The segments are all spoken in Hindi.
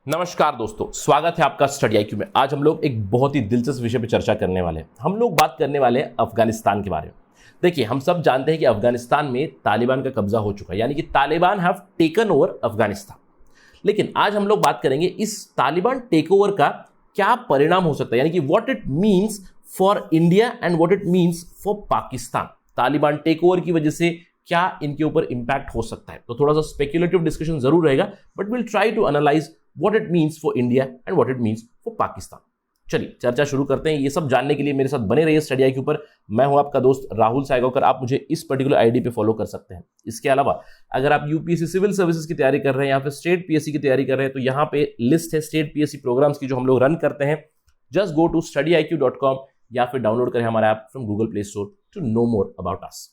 नमस्कार दोस्तों, स्वागत है आपका स्टडी आईक्यू में। आज हम लोग एक बहुत ही दिलचस्प विषय पर चर्चा करने वाले हैं। हम लोग बात करने वाले हैं अफगानिस्तान के बारे में। देखिए, हम सब जानते हैं कि अफगानिस्तान में तालिबान का कब्जा हो चुका है, यानी कि Taliban have taken over Afghanistan. लेकिन आज हम लोग बात करेंगे इस तालिबान टेक ओवर का क्या परिणाम हो सकता है, यानी कि what it means for India and what it means for Pakistan. Taliban take over की वजह से क्या इनके ऊपर इंपैक्ट हो सकता है। तो थोड़ा सा स्पेक्युलेटिव डिस्कशन जरूर रहेगा, but will try to analyse what it means for India and what it means for Pakistan. चलिए चर्चा शुरू करते हैं। ये सब जानने के लिए मेरे साथ बने रहिए स्टडी आई के ऊपर। मैं हूं आपका दोस्त राहुल सायगावकर। आप मुझे इस पर्टिकुलर आईडी पे फॉलो कर सकते हैं। इसके अलावा अगर आप यूपीएससी सिविल सर्विसेज की तैयारी कर रहे हैं या फिर स्टेट पीएससी की तैयारी कर रहे हैं, तो यहाँ पे लिस्ट है स्टेट पीएससी प्रोग्राम्स की जो हम लोग रन करते हैं। जस्ट गो टू studyIQ.com या फिर डाउनलोड करें हमारा app from Google Play Store to know more about us.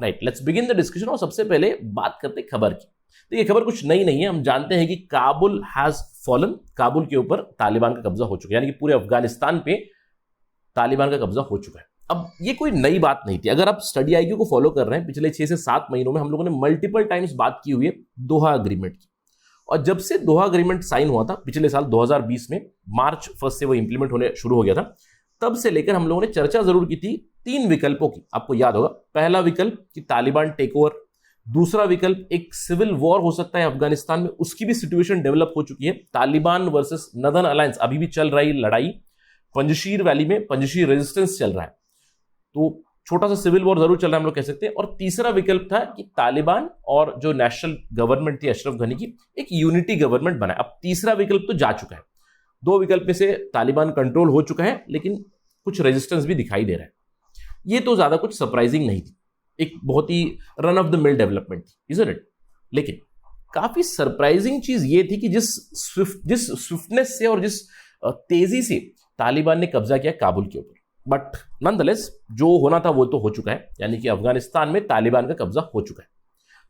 Right, let's begin the discussion. और सबसे पहले बात करते हैं खबर की। देखिए, खबर कुछ नई नहीं है। हम जानते हैं कि काबुल हैज फॉलन, काबुल के ऊपर तालिबान का कब्जा हो चुका है, यानी कि पूरे अफगानिस्तान पे तालिबान का कब्जा हो चुका है। अब ये कोई नई बात नहीं थी। अगर आप स्टडी आईक्यू को फॉलो कर रहे हैं, पिछले 6 से 7 महीनों में हम लोगों ने मल्टीपल टाइम्स बात की हुई है दोहा अग्रीमेंट की। और जब से दोहा अग्रीमेंट साइन हुआ था पिछले साल 2020 में, मार्च 1 से वो इंप्लीमेंट होने शुरू हो गया था, तब से लेकर हम लोगों ने चर्चा जरूर की थी 3 विकल्पों की। आपको याद होगा, पहला विकल्प कि तालिबान टेक ओवर, दूसरा विकल्प एक सिविल वॉर हो सकता है अफगानिस्तान में, उसकी भी सिचुएशन डेवलप हो चुकी है। तालिबान वर्सेस नदर्न अलायंस अभी भी चल रही लड़ाई, पंजशीर वैली में पंजशीर रेजिस्टेंस चल रहा है, तो छोटा सा सिविल वॉर जरूर चल रहा है, हम लोग कह सकते हैं। और तीसरा विकल्प था कि तालिबान और जो नेशनल गवर्नमेंट थी अशरफ गनी की, एक यूनिटी गवर्नमेंट बनाए। अब तीसरा विकल्प तो जा चुका है। 2 विकल्प में से तालिबान कंट्रोल हो चुका है, लेकिन कुछ रेजिस्टेंस भी दिखाई दे रहा है। ये तो ज्यादा कुछ सरप्राइजिंग नहीं थी, एक बहुत ही run of the mill development थी, इज़न्ट इट? लेकिन काफी सरप्राइजिंग चीज ये थी कि जिस स्विफ्टनेस से और जिस तेजी से तालिबान ने कब्जा किया काबुल के ऊपर। बट नॉनदलेस जो होना था वो तो हो चुका है, यानी कि अफगानिस्तान में तालिबान का कब्जा हो चुका है।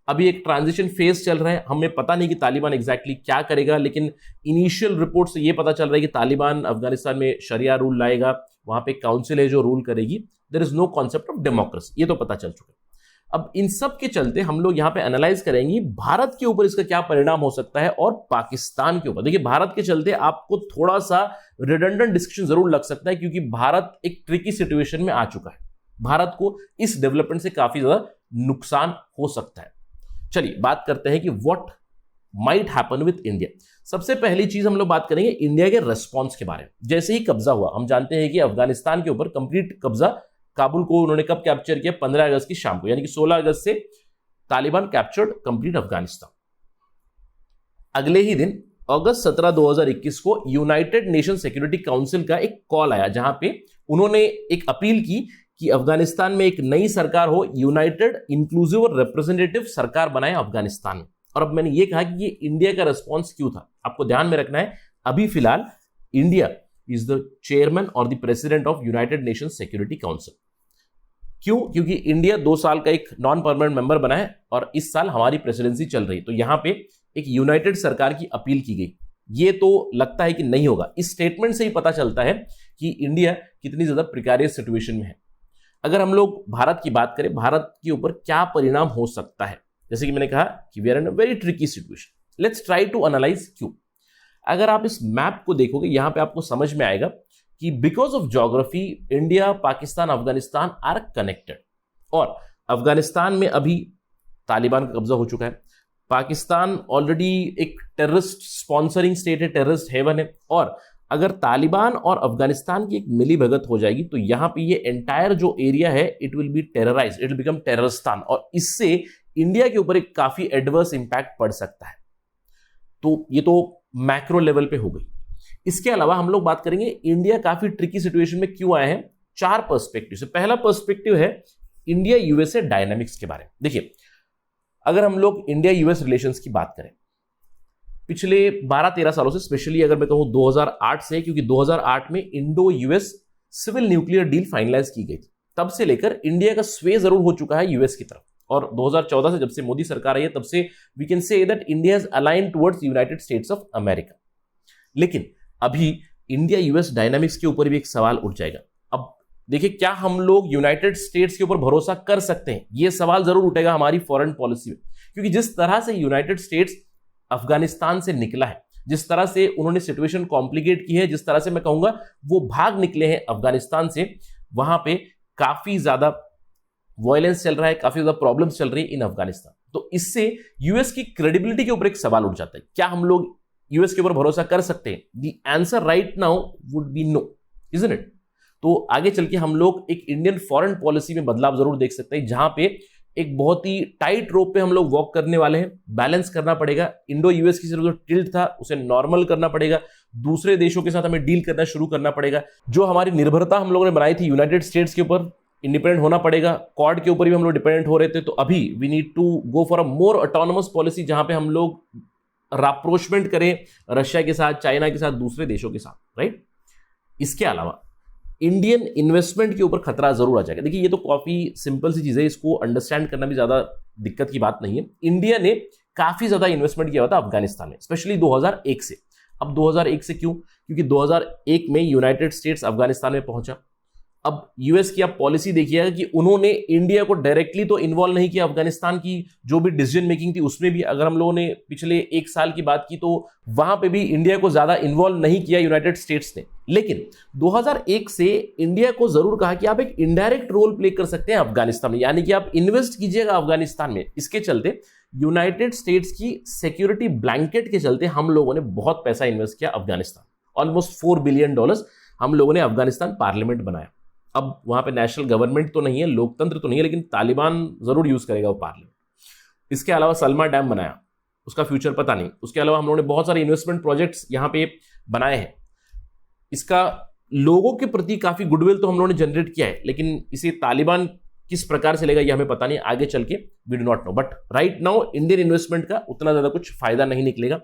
अभी एक ट्रांजिशन फेज चल रहा है। हमें पता नहीं कि तालिबान एग्जैक्टली क्या करेगा, लेकिन इनिशियल रिपोर्ट से ये पता चल रहा है कि तालिबान अफगानिस्तान में शरिया रूल लाएगा, वहां पे काउंसिल है जो रूल करेगी। There is no concept of democracy, ये तो पता चल चुका है। अब इन सब के चलते हम लोग यहाँ पे एनालाइज करेंगे भारत के ऊपर इसका क्या परिणाम हो सकता है और पाकिस्तान के ऊपर। देखिए, भारत के चलते आपको थोड़ा सा रिडंडेंट डिस्कशन जरूर लग सकता है, क्योंकि भारत एक ट्रिकी सिचुएशन में आ चुका है। भारत को इस डेवलपमेंट से काफी ज्यादा नुकसान हो सकता है। चलिए बात करते हैं कि what might happen with India. सबसे पहली चीज हम लोग बात करेंगे इंडिया के रेस्पॉन्स के बारे में। जैसे ही कब्जा हुआ, हम जानते हैं कि अफगानिस्तान के ऊपर कंप्लीट कब्जा काबुल को उन्होंने कब कैप्चर किया? 15 अगस्त की शाम को, यानी कि 16 अगस्त से तालिबान कैप्चर्ड कंप्लीट अफगानिस्तान। अगले ही दिन अगस्त 17, 2021 को यूनाइटेड नेशन सिक्योरिटी काउंसिल का एक कॉल आया, जहां पे उन्होंने एक अपील की कि अफगानिस्तान में एक नई सरकार हो, यूनाइटेड इंक्लूसिव और रिप्रेजेंटेटिव सरकार बनाए अफगानिस्तान में। और अब मैंने ये कहा कि ये इंडिया का रिस्पॉन्स क्यों था, आपको ध्यान में रखना है। अभी फिलहाल इंडिया इज द चेयरमैन और the president of United nation security council. क्यों? क्योंकि इंडिया 2 साल का एक नॉन परमानेंट मेंबर बना है और इस साल हमारी प्रेसिडेंसी चल रही है, तो यहां पे एक यूनाइटेड सरकार की अपील की गई। ये तो लगता है कि नहीं होगा। इस स्टेटमेंट से ही पता चलता है कि इंडिया कितनी ज्यादा प्रिकारियस सिचुएशन में है। अगर हम लोग भारत की बात करें, भारत के ऊपर क्या परिणाम हो सकता है, जैसे कि मैंने कहा कि we are in a very tricky situation. Let's try to analyse क्यों। अगर आप इस मैप को देखोगे, यहां पे आपको समझ में आएगा कि because of geography India, Pakistan, Afghanistan are connected. और अफगानिस्तान में अभी तालिबान का कब्जा हो चुका है। पाकिस्तान ऑलरेडी एक टेररिस्ट स्पॉन्सरिंग स्टेट है, टेररिस्ट हेवन है। और अगर तालिबान और अफगानिस्तान की एक मिली भगत हो जाएगी, तो यहां पे ये एंटायर जो एरिया है it will be terrorized, it will become terroristan, और इससे इंडिया के ऊपर एक काफी एडवर्स इंपैक्ट पड़ सकता है। तो ये तो मैक्रो लेवल पे हो गई। इसके अलावा हम लोग बात करेंगे इंडिया काफी ट्रिकी सिचुएशन में क्यों आए हैं, 4 पर्सपेक्टिव से। पहला पर्सपेक्टिव है इंडिया यूएसए डायनामिक्स के बारे में। देखिए, अगर हम लोग इंडिया यूएस रिलेशंस की बात करें, पिछले 12-13 सालों से, स्पेशली अगर मैं कहूं 2008 से, क्योंकि 2008 में Indo US civil nuclear deal finalise की गई थी, तब से लेकर इंडिया का स्वे जरूर हो चुका है यूएस की तरफ। और 2014 से जब से मोदी सरकार आई है, तब से we can say that India is aligned towards United States of America. लेकिन अभी इंडिया यूएस डायनामिक्स के ऊपर भी एक सवाल उठ जाएगा। अब देखिए, क्या हम लोग यूनाइटेड स्टेट्स के ऊपर भरोसा कर सकते हैं? यह सवाल जरूर उठेगा हमारी फॉरेन पॉलिसी में, क्योंकि जिस तरह से यूनाइटेड स्टेट्स अफगानिस्तान से निकला है, जिस तरह से उन्होंने सिचुएशन कॉम्प्लिकेट की है, जिस तरह से मैं कहूंगा वो भाग निकले हैं अफगानिस्तान से, वहां पे काफी ज्यादा वायलेंस चल रहा है, काफी ज्यादा प्रॉब्लम्स चल रही है इन अफगानिस्तान। तो इससे यूएस की क्रेडिबिलिटी के ऊपर एक सवाल उठ जाता है, क्या हम लोग यूएस के ऊपर भरोसा कर सकते हैं? The answer right now would be no, isn't it? तो आगे चल के हम लोग एक इंडियन फॉरेन पॉलिसी में बदलाव जरूर देख सकते हैं, जहां पे एक बहुत ही टाइट रोप पे हम लोग वॉक करने वाले हैं। बैलेंस करना पड़ेगा, इंडो यूएस की जो टिल्ट था उसे नॉर्मल करना पड़ेगा, दूसरे देशों के साथ हमें डील करना शुरू करना पड़ेगा। जो हमारी निर्भरता हम लोगों ने बनाई थी यूनाइटेड स्टेट्स के ऊपर, इंडिपेंडेंट होना पड़ेगा। क्वाड के ऊपर भी हम लोग डिपेंडेंट हो रहे थे, तो अभी we need to go for a more autonomous policy, जहां पे हम लोग राप्रोचमेंट करें रशिया के साथ, चाइना के साथ, दूसरे देशों के साथ, राइट? इसके अलावा इंडियन इन्वेस्टमेंट के ऊपर खतरा जरूर आ जाएगा। देखिए ये तो काफी सिंपल सी चीज है, इसको अंडरस्टैंड करना भी ज्यादा दिक्कत की बात नहीं है। इंडिया ने काफी ज्यादा इन्वेस्टमेंट किया हुआ था अफगानिस्तान में, स्पेशली 2001 से। अब 2001 से क्यों? क्योंकि 2001 में यूनाइटेड स्टेट्स अफगानिस्तान में पहुंचा। अब यूएस की आप पॉलिसी देखिएगा कि उन्होंने इंडिया को डायरेक्टली तो इन्वॉल्व नहीं किया, अफगानिस्तान की जो भी डिसीजन मेकिंग थी उसमें भी अगर हम लोगों ने पिछले एक साल की बात की तो वहां पे भी इंडिया को ज्यादा इन्वॉल्व नहीं किया यूनाइटेड स्टेट्स ने। लेकिन 2001 से इंडिया को जरूर कहा कि आप एक इनडायरेक्ट रोल प्ले कर सकते हैं अफगानिस्तान में, यानी कि आप इन्वेस्ट कीजिएगा अफगानिस्तान में। इसके चलते यूनाइटेड स्टेट्स की सिक्योरिटी ब्लैंकेट के चलते हम लोगों ने बहुत पैसा इन्वेस्ट किया अफगानिस्तान, ऑलमोस्ट $4 बिलियन हम लोगों ने अफगानिस्तान पार्लियामेंट बनाया। अब वहां पे नेशनल गवर्नमेंट तो नहीं है, लोकतंत्र तो नहीं है, लेकिन तालिबान जरूर यूज करेगा वो पार्लियामेंट। इसके अलावा सलमा डैम बनाया, उसका फ्यूचर पता नहीं। उसके अलावा हम लोगों ने बहुत सारे इन्वेस्टमेंट प्रोजेक्ट्स यहां पे बनाए हैं। इसका लोगों के प्रति काफी गुडविल तो हम लोगों ने जनरेट किया है, लेकिन इसे तालिबान किस प्रकार से लेगा ये हमें पता नहीं, आगे चल के we do not know. But right now Indian investment का उतना ज्यादा कुछ फायदा नहीं निकलेगा,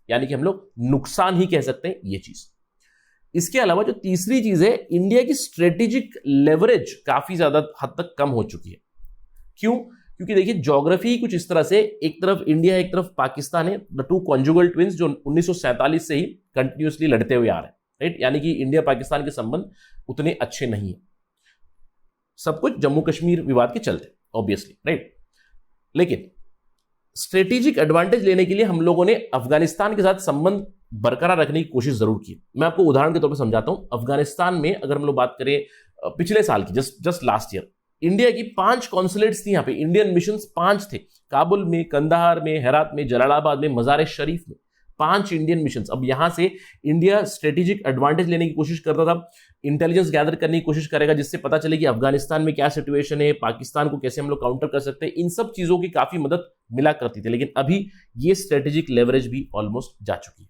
यानी कि हम लोग नुकसान ही कह सकते हैं ये चीज। इसके अलावा जो तीसरी चीज है, इंडिया की स्ट्रेटेजिक लेवरेज काफी ज्यादा हद तक कम हो चुकी है। क्यों? क्योंकि देखिए ज्योग्राफी कुछ इस तरह से, एक तरफ इंडिया है, एक तरफ पाकिस्तान है, द टू कॉन्जुगल ट्विंस जो 1947 से ही कंटिन्यूसली लड़ते हुए आ रहे हैं, राइट? यानी कि इंडिया पाकिस्तान के संबंध उतने अच्छे नहीं है, सब कुछ जम्मू कश्मीर विवाद के चलते ऑब्वियसली, राइट? लेकिन स्ट्रेटेजिक एडवांटेज लेने के लिए हम लोगों ने अफगानिस्तान के साथ संबंध बरकरार रखने की कोशिश जरूर की। मैं आपको उदाहरण के तौर पर समझाता हूं। अफगानिस्तान में अगर हम लोग बात करें पिछले साल की, जस्ट लास्ट ईयर, इंडिया की 5 कॉन्सुलेट्स थी यहाँ पे, इंडियन मिशंस 5 थे, काबुल में, कंदाहार में, हेरात में, जलालाबाद में, मजार शरीफ में, 5 इंडियन मिशंस। अब यहां से इंडिया स्ट्रेटेजिक एडवांटेज लेने की कोशिश करता था, इंटेलिजेंस गैदर करने की कोशिश करेगा, जिससे पता चले कि अफगानिस्तान में क्या सिचुएशन है, पाकिस्तान को कैसे हम लोग काउंटर कर सकते हैं। इन सब चीजों की काफी मदद मिला करती थी, लेकिन अभी ये स्ट्रेटेजिक लेवरेज भी ऑलमोस्ट जा चुकी है।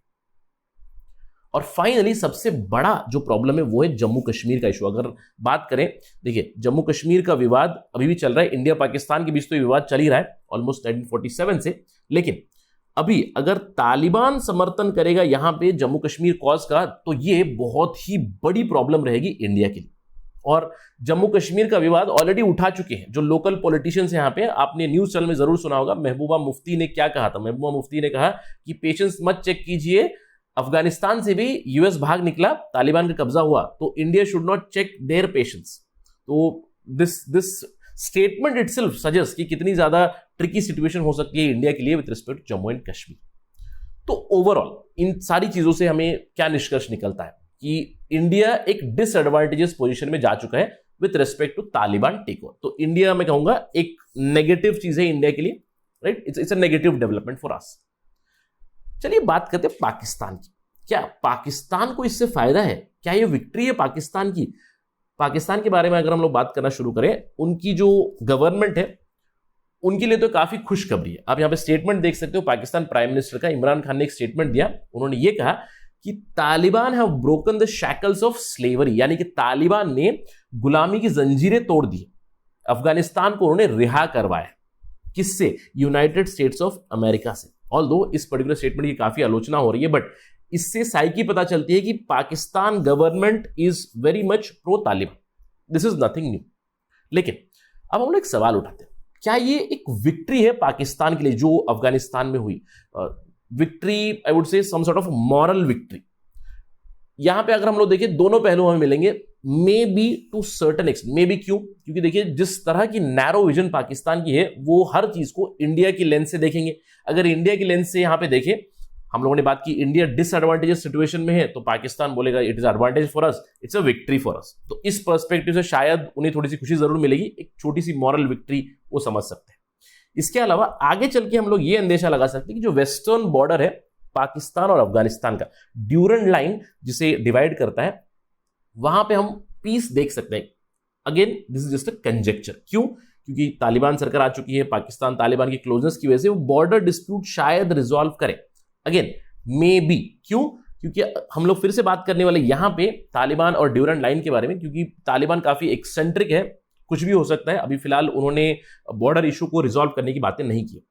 और फाइनली सबसे बड़ा जो प्रॉब्लम है वो है जम्मू कश्मीर का इशू। अगर बात करें, देखिए जम्मू कश्मीर का विवाद अभी भी चल रहा है, इंडिया पाकिस्तान के बीच तो ये विवाद चल ही रहा है ऑलमोस्ट 1947 से। लेकिन अभी अगर तालिबान समर्थन करेगा यहां पे जम्मू कश्मीर कॉज का, तो ये बहुत ही बड़ी प्रॉब्लम रहेगी इंडिया के लिए। और जम्मू कश्मीर का विवाद ऑलरेडी उठा चुके हैं जो लोकल पॉलिटिशियंस यहाँ पे, आपने न्यूज चैनल में जरूर सुना होगा, महबूबा मुफ्ती ने क्या कहा था। महबूबा मुफ्ती ने कहा कि पेशेंस मत चेक कीजिए, अफगानिस्तान से भी यूएस भाग निकला, तालिबान का कब्जा हुआ, तो India should not check their patience. So this statement itself suggest कि कितनी ज्यादा ट्रिकी सिचुएशन हो सकती है इंडिया के लिए with respect to Jammu and Kashmir. तो ओवरऑल इन सारी चीजों से हमें क्या निष्कर्ष निकलता है कि इंडिया एक डिसएडवांटेजेस पोजीशन में जा चुका है with respect to Taliban take over. तो इंडिया में कहूंगा एक नेगेटिव चीज है इंडिया के लिए, right? It's a negative development for us. चलिए बात करते हैं पाकिस्तान की। क्या पाकिस्तान को इससे फायदा है? क्या ये विक्ट्री है पाकिस्तान की? पाकिस्तान के बारे में अगर हम लोग बात करना शुरू करें, उनकी जो गवर्नमेंट है उनके लिए तो काफी खुशखबरी है। आप यहां पे स्टेटमेंट देख सकते हो पाकिस्तान प्राइम मिनिस्टर का, इमरान खान ने एक स्टेटमेंट दिया। उन्होंने ये कहा कि Taliban have broken the shackles of slavery, यानी कि तालिबान ने गुलामी की जंजीरें तोड़ दी, अफगानिस्तान को उन्होंने रिहा करवाया। किससे? यूनाइटेड स्टेट्स ऑफ अमेरिका से। ऑल्दो इस पर्टिकुलर स्टेटमेंट की काफी आलोचना हो रही है, बट इससे साइकी पता चलती है कि Pakistan government is very much pro Taliban, this is nothing new. लेकिन अब हम लोग एक सवाल उठाते हैं, क्या ये एक विक्ट्री है पाकिस्तान के लिए जो अफगानिस्तान में हुई? Victory, I would say some sort of moral victory. यहां पे अगर हम लोग देखें दोनों पहलू हमें मिलेंगे, maybe to certain extent. Maybe क्यों? क्योंकि देखिए जिस तरह की नैरो विजन पाकिस्तान की है, वो हर चीज को इंडिया की लेंस से देखेंगे। अगर इंडिया की लेंस से यहां पे देखें हम लोगों ने बात की इंडिया डिसएडवांटेजेस सिचुएशन में है, तो पाकिस्तान बोलेगा it is advantage for us, it's a victory for us. तो इस पर्सपेक्टिव से शायद उन्हें थोड़ी सी खुशी जरूर मिलेगी, एक छोटी सी मॉरल विक्ट्री वो समझ सकते हैं। इसके अलावा आगे चल के हम लोग ये अंदेशा लगा सकते हैं कि जो वेस्टर्न बॉर्डर है पाकिस्तान और अफगानिस्तान का, ड्यूरेंट लाइन जिसे डिवाइड करता है, वहां पे हम पीस देख सकते हैं। Again this is just a conjecture. क्यों? क्योंकि तालिबान सरकार आ चुकी है, पाकिस्तान तालिबान की क्लोजनेस की वजह से वो बॉर्डर डिस्प्यूट शायद रिजॉल्व करे। अगेन मे बी, क्यों? क्योंकि हम लोग फिर से बात करने वाले यहां पे तालिबान और ड्यूरेंट लाइन के बारे में, क्योंकि तालिबान काफी एक्सेंट्रिक है, कुछ भी हो सकता है। अभी फिलहाल उन्होंने बॉर्डर इशू को रिजॉल्व करने की बातें नहीं की।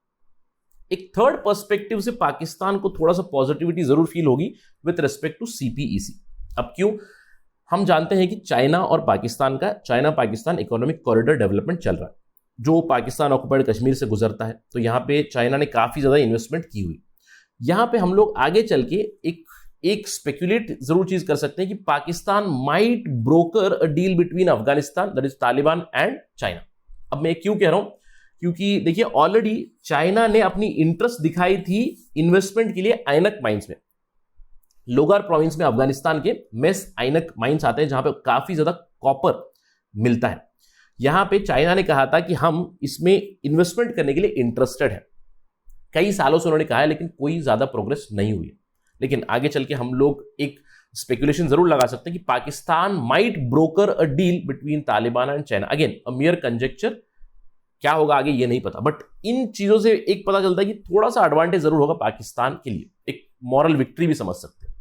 एक थर्ड पर्सपेक्टिव से पाकिस्तान को थोड़ा सा पॉजिटिविटी जरूर फील होगी विथ रिस्पेक्ट टू सीपीईसी। अब क्यों? हम जानते हैं कि चाइना और पाकिस्तान का China Pakistan economic corridor development चल रहा है, जो पाकिस्तान ऑक्युपाइड कश्मीर से गुजरता है। तो यहां पे चाइना ने काफी ज्यादा इन्वेस्टमेंट की हुई। यहां पे हम लोग आगे चल के एक स्पेक्युलेट जरूर चीज कर सकते हैं कि Pakistan might broker a deal between Afghanistan, that is Taliban and China. अब मैं क्यों कह रहा हूं? क्योंकि देखिए ऑलरेडी चाइना ने अपनी इंटरेस्ट दिखाई थी इन्वेस्टमेंट के लिए आइनक माइंस में। लोगार प्रोविंस में अफगानिस्तान के मेस आइनक माइंस आते हैं, जहां पे काफी ज्यादा कॉपर मिलता है। यहां पे चाइना ने कहा था कि हम इसमें इन्वेस्टमेंट करने के लिए इंटरेस्टेड है। कई सालों से उन्होंने कहा है, लेकिन कोई ज्यादा प्रोग्रेस नहीं हुई है। लेकिन आगे चल के हम लोग एक स्पेकुलेशन जरूर लगा सकते हैं कि Pakistan might broker a deal between Taliban and China. Again a मियर conjecture, क्या होगा आगे ये नहीं पता, बट इन चीजों से एक पता चलता है कि थोड़ा सा एडवांटेज जरूर होगा पाकिस्तान के लिए, एक मॉरल विक्ट्री भी समझ सकते हैं।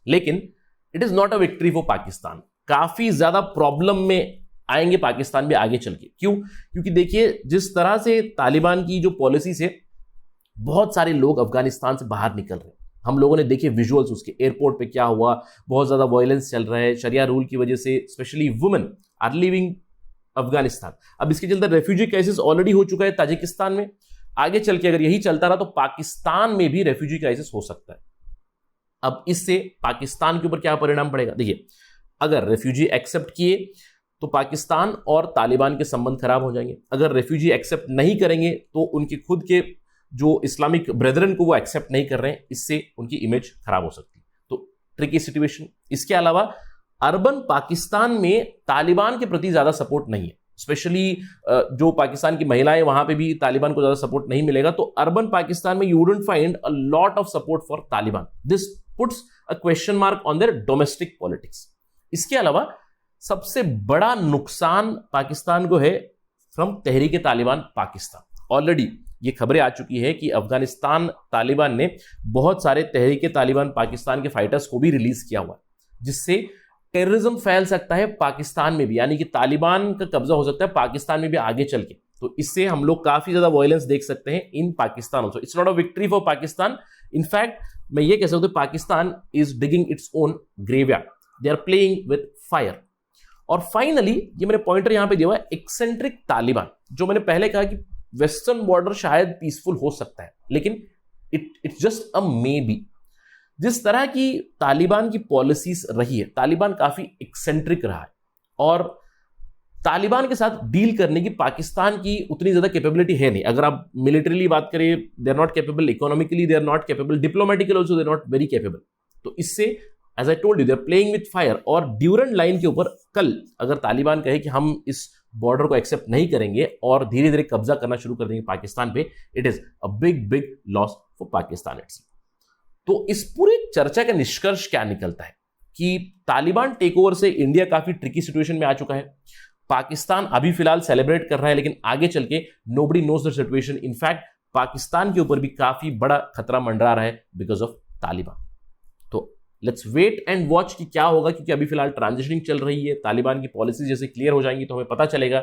लेकिन it is not a victory for Pakistan. काफी ज्यादा प्रॉब्लम में आएंगे पाकिस्तान भी आगे चल के। क्यों? क्योंकि देखिए जिस तरह से तालिबान की जो पॉलिसी से बहुत सारे लोग अफगानिस्तान से बाहर निकल रहे हैं, हम लोगों ने देखे विजुअल्स, उसके एयरपोर्ट पे क्या हुआ, बहुत ज्यादा वायलेंस चल रहा है, शरिया रूल की वजह से specially women are living Afghanistan. अब इसके चलते रेफ्यूजी क्राइसिस ऑलरेडी हो चुका है ताजिकिस्तान में। आगे चल के अगर यही चलता रहा तो पाकिस्तान में भी रेफ्यूजी क्राइसिस हो सकता है। अब इससे पाकिस्तान के ऊपर क्या परिणाम पड़ेगा? देखिए अगर रेफ्यूजी एक्सेप्ट किए तो पाकिस्तान और तालिबान के संबंध खराब हो जाएंगे। अगर रेफ्यूजी एक्सेप्ट नहीं करेंगे तो उनके खुद के जो इस्लामिक ब्रेदरन को वो एक्सेप्ट नहीं कर रहे हैं, इससे उनकी इमेज खराब हो सकती है। तो ट्रिकी सिचुएशन। इसके अलावा अर्बन पाकिस्तान में तालिबान के प्रति ज्यादा सपोर्ट नहीं है, स्पेशली जो पाकिस्तान की महिलाएं, वहां पे भी तालिबान को ज्यादा सपोर्ट नहीं मिलेगा। तो अर्बन पाकिस्तान में you wouldn't find a lot of support for Taliban. This puts a question mark on their domestic politics. इसके अलावा सबसे बड़ा नुकसान पाकिस्तान को है from Tehreek Taliban Pakistan. Already ये खबरें आ चुकी है कि अफगानिस्तान तालिबान ने बहुत सारे तहरीक तालिबान पाकिस्तान के फाइटर्स को भी रिलीज किया हुआ है, जिससे टेररिज्म फैल सकता है पाकिस्तान में भी, यानी कि तालिबान का कब्जा हो सकता है पाकिस्तान में भी आगे चल के। तो इससे हम लोग काफी ज्यादा वायलेंस देख सकते हैं in Pakistan also. It's not a victory for Pakistan. In fact मैं ये कह सकता हूं Pakistan is digging its own graveyard, they are playing with fire. और फाइनली ये मेरे पॉइंटर यहां पे दिया हुआ है, एक्सेंट्रिक तालिबान। जो मैंने पहले कहा कि वेस्टर्न बॉर्डर शायद पीसफुल हो सकता है, लेकिन it's just a may be. जिस तरह की तालिबान की पॉलिसीज रही है, तालिबान काफी एक्सेंट्रिक रहा है, और तालिबान के साथ डील करने की पाकिस्तान की उतनी ज्यादा कैपेबिलिटी है नहीं। अगर आप मिलिट्रीली बात करें, they are not capable, economically they are not capable, diplomatically also they are not very capable. तो इससे as I told you they are playing with fire. और ड्यूरेंट लाइन के ऊपर कल अगर तालिबान कहे कि हम इस बॉर्डर को एक्सेप्ट नहीं करेंगे और धीरे धीरे कब्जा करना शुरू कर देंगे पाकिस्तान पे, it is a big big loss for Pakistan it's. तो इस पूरी चर्चा का निष्कर्ष क्या निकलता है कि तालिबान टेक ओवर से इंडिया काफी ट्रिकी सिचुएशन में आ चुका है। पाकिस्तान अभी फिलहाल सेलिब्रेट कर रहा है, लेकिन आगे चल के nobody knows the situation. In fact Pakistan के ऊपर भी काफी बड़ा खतरा मंडरा रहा है बिकॉज ऑफ तालिबान। तो लेट्स वेट एंड वॉच कि क्या होगा, क्योंकि अभी फिलहाल ट्रांजिशनिंग चल रही है। तालिबान की पॉलिसी जैसे क्लियर हो जाएंगी तो हमें पता चलेगा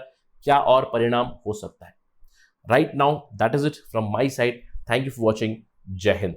क्या और परिणाम हो सकता है। Right now that is it from my side. Thank you for watching. जय हिंद।